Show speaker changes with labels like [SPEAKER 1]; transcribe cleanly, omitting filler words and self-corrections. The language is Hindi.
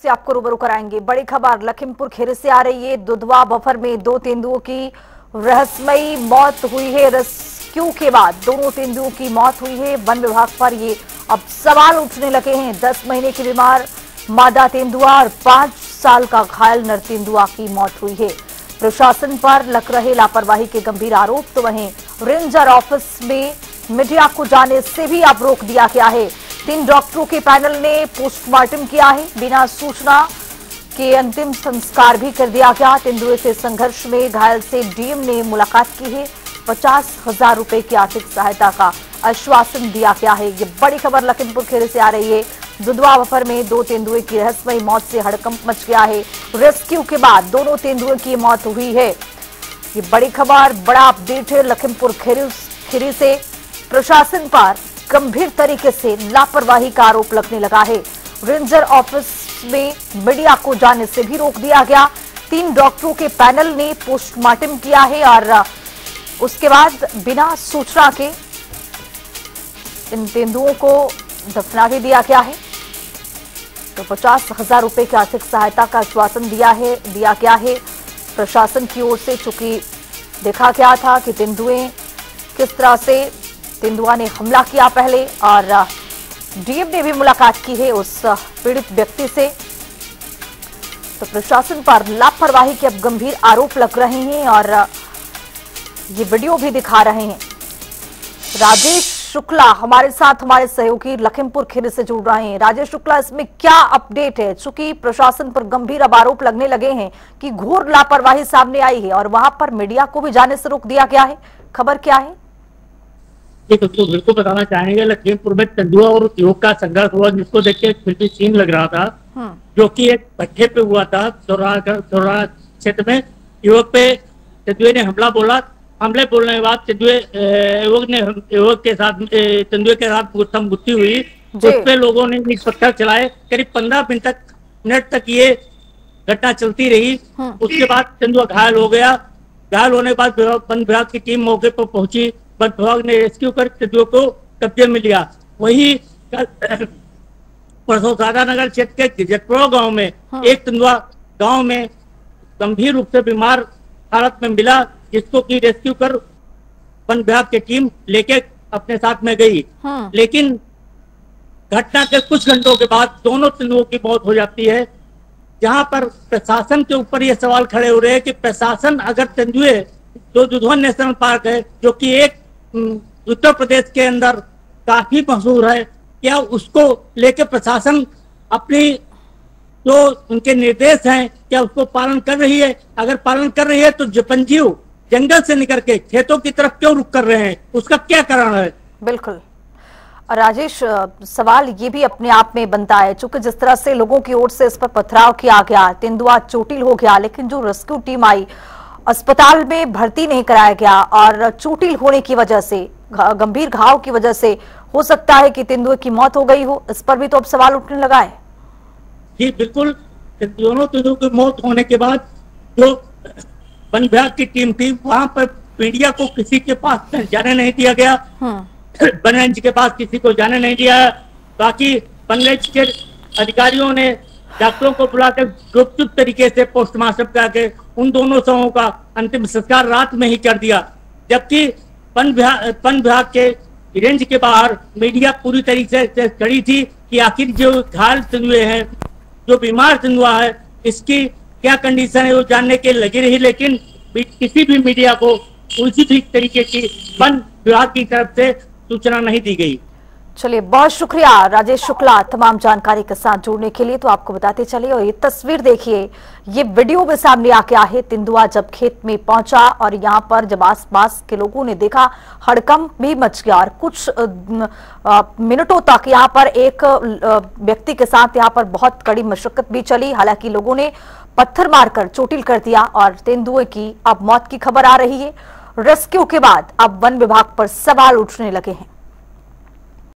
[SPEAKER 1] से आपको रूबरू कराएंगे। बड़ी खबर लखीमपुर खीरी से आ रही है। दुधवा बफर में दो तेंदुओं की रहस्यमयी मौत हुई है। रेस्क्यू के बाद दोनों तेंदुओं की मौत हुई है। वन विभाग पर ये अब सवाल उठने लगे हैं। 10 महीने की बीमार मादा तेंदुआ और 5 साल का घायल नर तेंदुआ की मौत हुई है। प्रशासन पर लग रहे लापरवाही के गंभीर आरोप। तो वहीं रेंजर ऑफिस में मीडिया को जाने से भी अब रोक दिया गया है। 3 डॉक्टरों के पैनल ने पोस्टमार्टम किया है। बिना सूचना के अंतिम संस्कार भी कर दिया गया। तेंदुए से संघर्ष में घायल से डीएम ने मुलाकात की है। 50,000 रुपए की आर्थिक सहायता का आश्वासन दिया गया है। ये बड़ी खबर लखीमपुर खीरी से आ रही है। दुधवा बफर में 2 तेंदुए की रहस्यमयी मौत से हड़कंप मच गया है। रेस्क्यू के बाद दोनों तेंदुए की मौत हुई है। ये बड़ी खबर, बड़ा अपडेट है लखीमपुर खीरी से। प्रशासन पर गंभीर तरीके से लापरवाही का आरोप लगने लगा है। रेंजर ऑफिस में मीडिया को जाने से भी रोक दिया गया। 3 डॉक्टरों के पैनल ने पोस्टमार्टम किया है और उसके बाद बिना सूचना के इन तेंदुओं को दफना भी दिया गया है। तो 50,000 रुपए की आर्थिक सहायता का आश्वासन दिया गया है प्रशासन की ओर से। चूंकि देखा गया था कि तेंदुए किस तरह से तेंदुआ ने हमला किया पहले, और डीएम ने भी मुलाकात की है उस पीड़ित व्यक्ति से। तो प्रशासन पर लापरवाही के अब गंभीर आरोप लग रहे हैं और ये वीडियो भी दिखा रहे हैं। राजेश शुक्ला हमारे साथ, हमारे सहयोगी लखीमपुर खीरी से जुड़ रहे हैं। राजेश शुक्ला, इसमें क्या अपडेट है? चूंकि प्रशासन पर गंभीर अब आरोप लगने लगे हैं कि घोर लापरवाही सामने आई है और वहां पर मीडिया को भी जाने से रोक दिया गया है। खबर क्या है?
[SPEAKER 2] बिल्कुल बताना चाहेंगे। लखीमपुर में तेंदुआ और युवक का संघर्ष हुआ, जिसको देख के फिल्मी सीन लग रहा था, जो कि एक भट्ठे पे हुआ था चौराहा क्षेत्र में। युवक पे तेंदुए ने हमले बोलने के बाद युवक के साथ तेंदुए के साथ गुत्थी हुई। उस पे लोगों ने ईंट पत्थर चलाए। करीब 15 मिनट तक ये घटना चलती रही। उसके बाद तेंदुआ घायल हो गया। घायल होने के बाद वन विभाग की टीम मौके पर पहुंची। वन विभाग ने रेस्क्यू कर तेंदुए को कब्जे में लिया। वही परसों सादानगर क्षेत्र के जटपुरा गांव में एक तेंदुआ गांव में गंभीर रूप से बीमार हालत में मिला, जिसको की रेस्क्यू कर वन विभाग की टीम लेके अपने साथ में गई। लेकिन घटना के कुछ घंटों के बाद दोनों तेंदुओं की मौत हो जाती है। जहां पर प्रशासन के ऊपर ये सवाल खड़े हो रहे हैं कि प्रशासन अगर तेंदुए जो दुधवा नेशनल पार्क है, जो कि एक उत्तर प्रदेश के अंदर काफी मशहूर है, क्या उसको लेके प्रशासन अपनी जो उनके निर्देश हैं क्या उसको पालन कर रही है? अगर पालन कर रही है तो जपंजीव जंगल से निकल के खेतों की तरफ क्यों रुख कर रहे हैं? उसका क्या कारण है?
[SPEAKER 1] बिल्कुल राजेश, सवाल ये भी अपने आप में बनता है, चूंकि जिस तरह से लोगों की ओर से इस पर पथराव किया गया, तेंदुआ चोटिल हो गया, लेकिन जो रेस्क्यू टीम आई अस्पताल में भर्ती नहीं कराया गया और चोटिल होने की वजह से, गंभीर घाव की वजह से हो सकता है कि तेंदुए की मौत हो गई हो। इस पर भी तो अब सवाल उठने लगा है।
[SPEAKER 2] जी बिल्कुल। दोनों तेंदुओं की मौत होने के बाद जो वन विभाग की टीम थी, वहां पर मीडिया को किसी के पास जाने नहीं दिया गया। वन रेंज के पास किसी को जाने नहीं दिया। बाकी वन रेंज के अधिकारियों ने डॉक्टरों को बुलाकर गुपचुप तरीके से पोस्टमार्टम करके उन दोनों शवों का अंतिम संस्कार रात में ही कर दिया। जबकि वन विभाग के रेंज के बाहर मीडिया पूरी तरीके से खड़ी थी कि आखिर जो घायल तेंदुए हैं, जो बीमार तेंदुआ है, इसकी क्या कंडीशन है वो जानने के लगी रही। लेकिन किसी भी मीडिया को उसी भी तरीके की वन विभाग की तरफ से सूचना नहीं दी गई।
[SPEAKER 1] चलिए, बहुत शुक्रिया राजेश शुक्ला तमाम जानकारी के साथ जुड़ने के लिए। तो आपको बताते चलिए, और ये तस्वीर देखिए, ये वीडियो में सामने आ गया है। तेंदुआ जब खेत में पहुंचा और यहाँ पर जब आसपास के लोगों ने देखा, हड़कंप भी मच गया और कुछ मिनटों तक यहाँ पर एक व्यक्ति के साथ यहाँ पर बहुत कड़ी मशक्कत भी चली। हालांकि लोगों ने पत्थर मारकर चोटिल कर दिया और तेंदुए की अब मौत की खबर आ रही है। रेस्क्यू के बाद अब वन विभाग पर सवाल उठने लगे हैं।